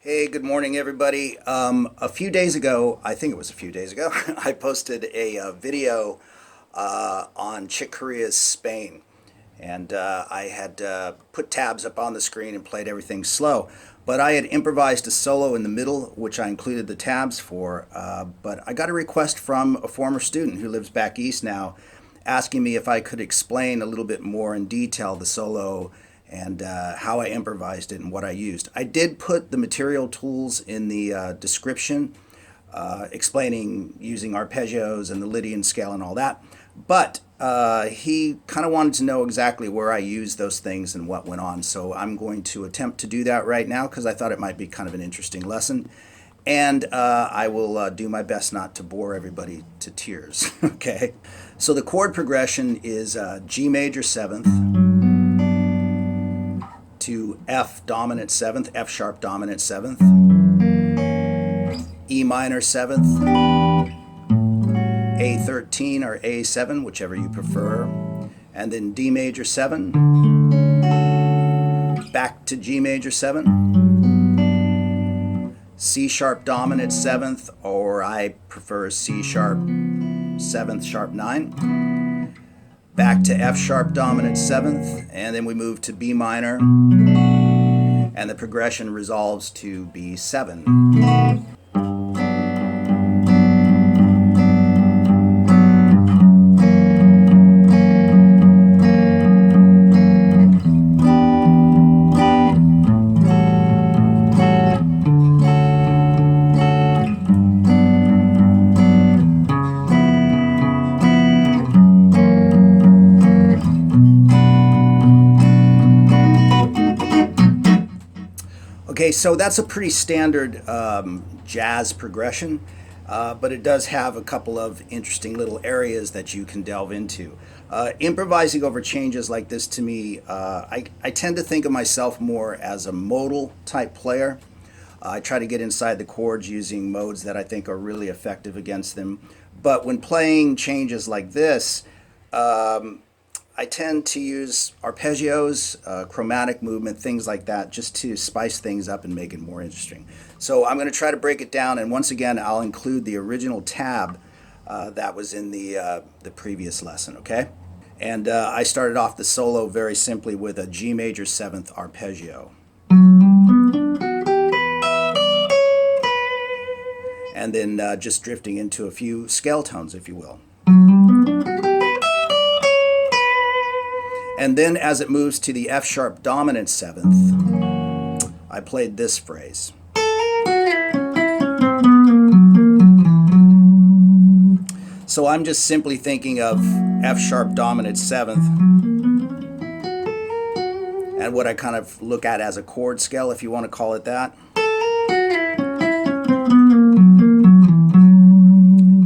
Hey, good morning, everybody. A few days ago, I think it was a few days ago, I posted a video on Chick Corea's Spain. And I had put tabs up on the screen and played everything slow. But I had improvised a solo in the middle, which I included the tabs for. But I got a request from a former student who lives back east now, asking me if I could explain a little bit more in detail the solo and how I improvised it and what I used. I did put the material tools in the description, explaining using arpeggios and the Lydian scale and all that. But he kind of wanted to know exactly where I used those things and what went on. So I'm going to attempt to do that right now because I thought it might be kind of an interesting lesson. And I will do my best not to bore everybody to tears. Okay. So the chord progression is G major 7th to F dominant 7th, F sharp dominant 7th, E minor 7th, A13 or A7, whichever you prefer, and then D major 7, back to G major 7, C sharp dominant 7th, or I prefer C sharp 7th sharp 9, back to F sharp dominant 7th, and then we move to B minor, and the progression resolves to B7. Okay, so that's a pretty standard jazz progression, but it does have a couple of interesting little areas that you can delve into. Improvising over changes like this to me, I tend to think of myself more as a modal type player. I try to get inside the chords using modes that I think are really effective against them. But when playing changes like this, I tend to use arpeggios, chromatic movement, things like that, just to spice things up and make it more interesting. So I'm going to try to break it down, and once again, I'll include the original tab that was in the previous lesson, okay? And I started off the solo very simply with a G major 7th arpeggio. And then just drifting into a few scale tones, if you will. And then as it moves to the F sharp dominant 7th, I played this phrase. So I'm just simply thinking of F sharp dominant 7th and what I kind of look at as a chord scale, if you want to call it that.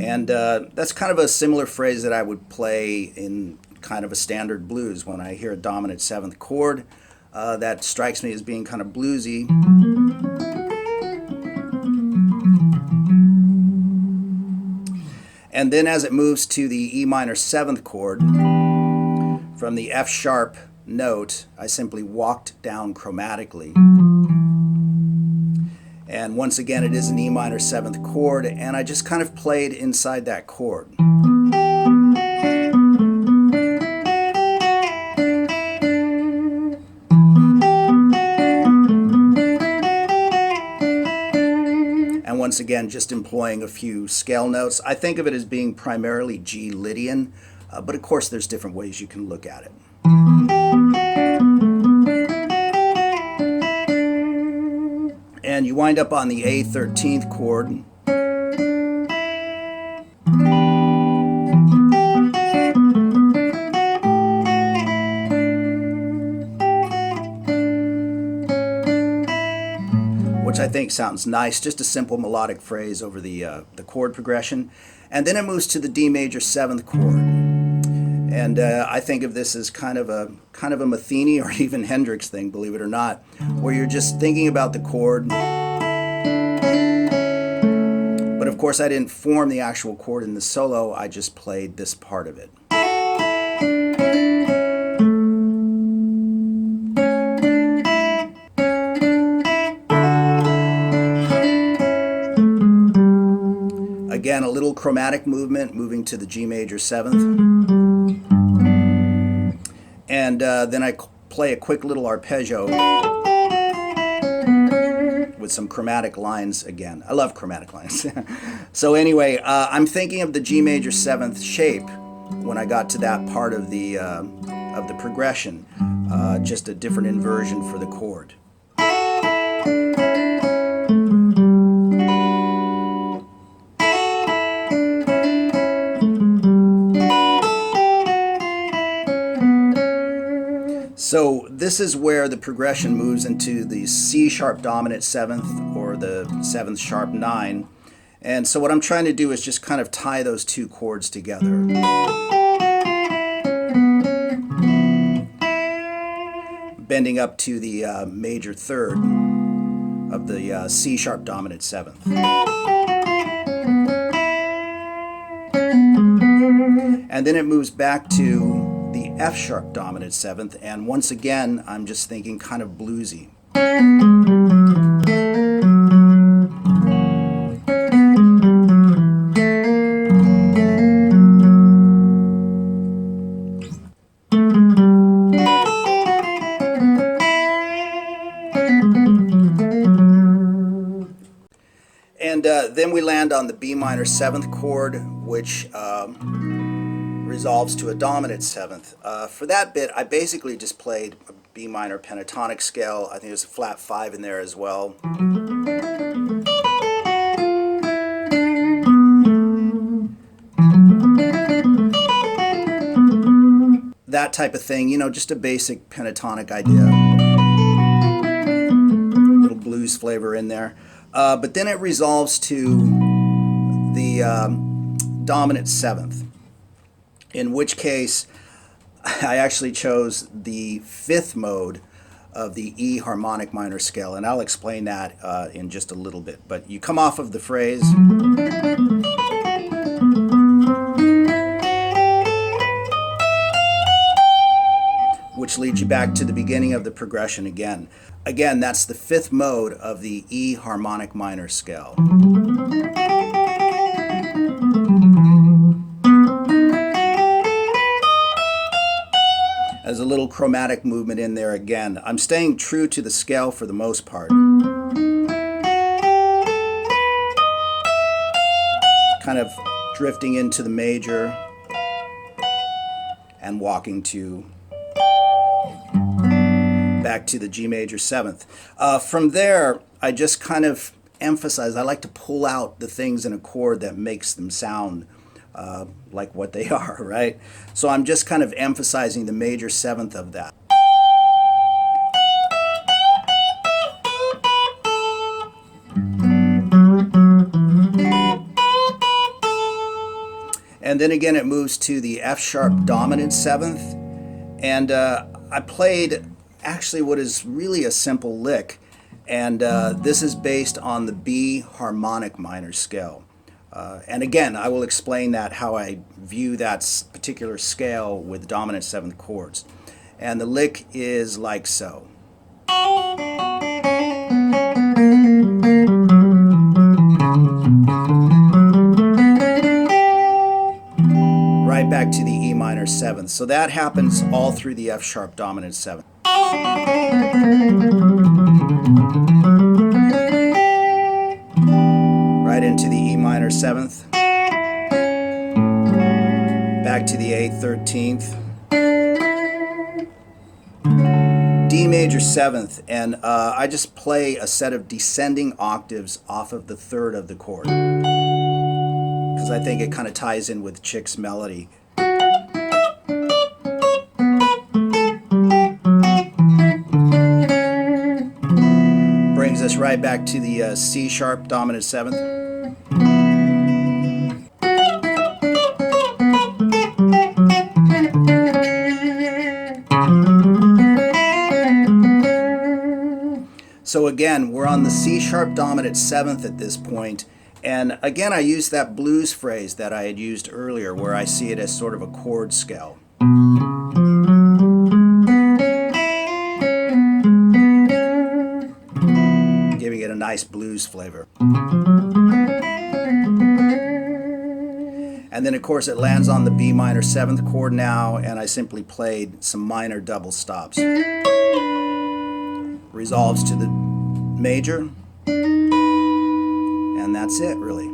And that's kind of a similar phrase that I would play in kind of a standard blues when I hear a dominant 7th chord. That strikes me as being kind of bluesy. And then as it moves to the E minor 7th chord, from the F sharp note, I simply walked down chromatically. And once again, it is an E minor 7th chord, and I just kind of played inside that chord. And once again, just employing a few scale notes. I think of it as being primarily G Lydian, but of course there's different ways you can look at it. And you wind up on the A13th chord. Which I think sounds nice, just a simple melodic phrase over the chord progression. And then it moves to the D major 7th chord. And I think of this as kind of a Metheny or even Hendrix thing, believe it or not, where you're just thinking about the chord. But of course, I didn't form the actual chord in the solo, I just played this part of it. chromatic movement, moving to the G major 7th. And then I play a quick little arpeggio with some chromatic lines again. I love chromatic lines. So anyway, I'm thinking of the G major 7th shape when I got to that part of the progression, just a different inversion for the chord. So this is where the progression moves into the C sharp dominant 7th or the 7th sharp 9. And so what I'm trying to do is just kind of tie those two chords together. Bending up to the major 3rd of the C sharp dominant 7th. And then it moves back to the F sharp dominant 7th, and once again I'm just thinking kind of bluesy. And then we land on the B minor 7th chord, which resolves to a dominant 7th. For that bit, I basically just played a B minor pentatonic scale. I think there's a flat 5 in there as well. That type of thing, you know, just a basic pentatonic idea. A little blues flavor in there. But then it resolves to the dominant 7th. In which case, I actually chose the 5th mode of the E harmonic minor scale, and I'll explain that in just a little bit. But you come off of the phrase, which leads you back to the beginning of the progression again. Again, that's the 5th mode of the E harmonic minor scale. There's a little chromatic movement in there again. I'm staying true to the scale for the most part. Kind of drifting into the major and walking to back to the G major 7th. From there, I just kind of emphasize, I like to pull out the things in a chord that makes them sound like what they are, right? So I'm just kind of emphasizing the major 7th of that. And then again it moves to the F sharp dominant 7th, and I played actually what is really a simple lick, and this is based on the B harmonic minor scale. And again, I will explain that, how I view that particular scale with dominant 7th chords. And the lick is like so. Right back to the E minor 7th. So that happens all through the F sharp dominant 7th. Right into the E minor 7th, back to the A 13th, D major 7th, and I just play a set of descending octaves off of the 3rd of the chord, because I think it kind of ties in with Chick's melody. Brings us right back to the C sharp dominant 7th. So again, we're on the C sharp dominant 7th at this point, and again I use that blues phrase that I had used earlier, where I see it as sort of a chord scale. Giving it a nice blues flavor. And then of course it lands on the B minor 7th chord now, and I simply played some minor double stops. Resolves to the major, and that's it really.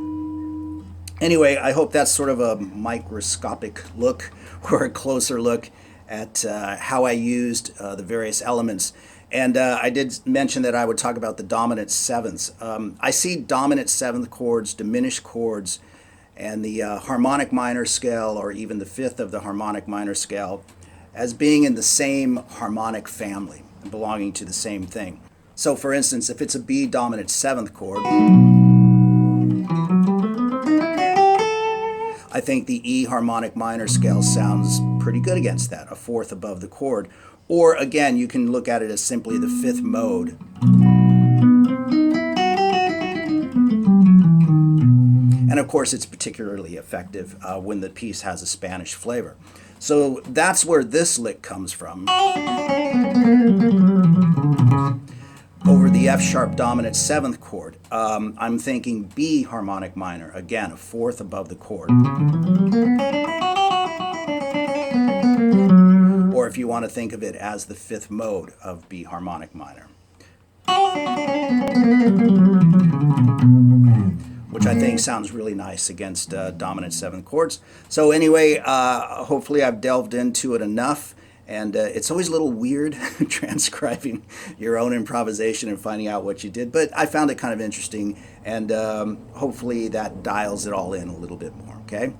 Anyway, I hope that's sort of a microscopic look or a closer look at how I used the various elements. And I did mention that I would talk about the dominant sevenths. I see dominant 7th chords, diminished chords, and the harmonic minor scale, or even the 5th of the harmonic minor scale, as being in the same harmonic family, belonging to the same thing. So for instance, if it's a B dominant 7th chord, I think the E harmonic minor scale sounds pretty good against that, a 4th above the chord. Or again, you can look at it as simply the 5th mode. And of course, it's particularly effective when the piece has a Spanish flavor. So that's where this lick comes from. Over the F sharp dominant 7th chord, I'm thinking B harmonic minor, again, a 4th above the chord. Or if you want to think of it as the 5th mode of B harmonic minor, which I think sounds really nice against dominant 7th chords. So anyway, hopefully I've delved into it enough. And it's always a little weird transcribing your own improvisation and finding out what you did. But I found it kind of interesting, and hopefully that dials it all in a little bit more, okay?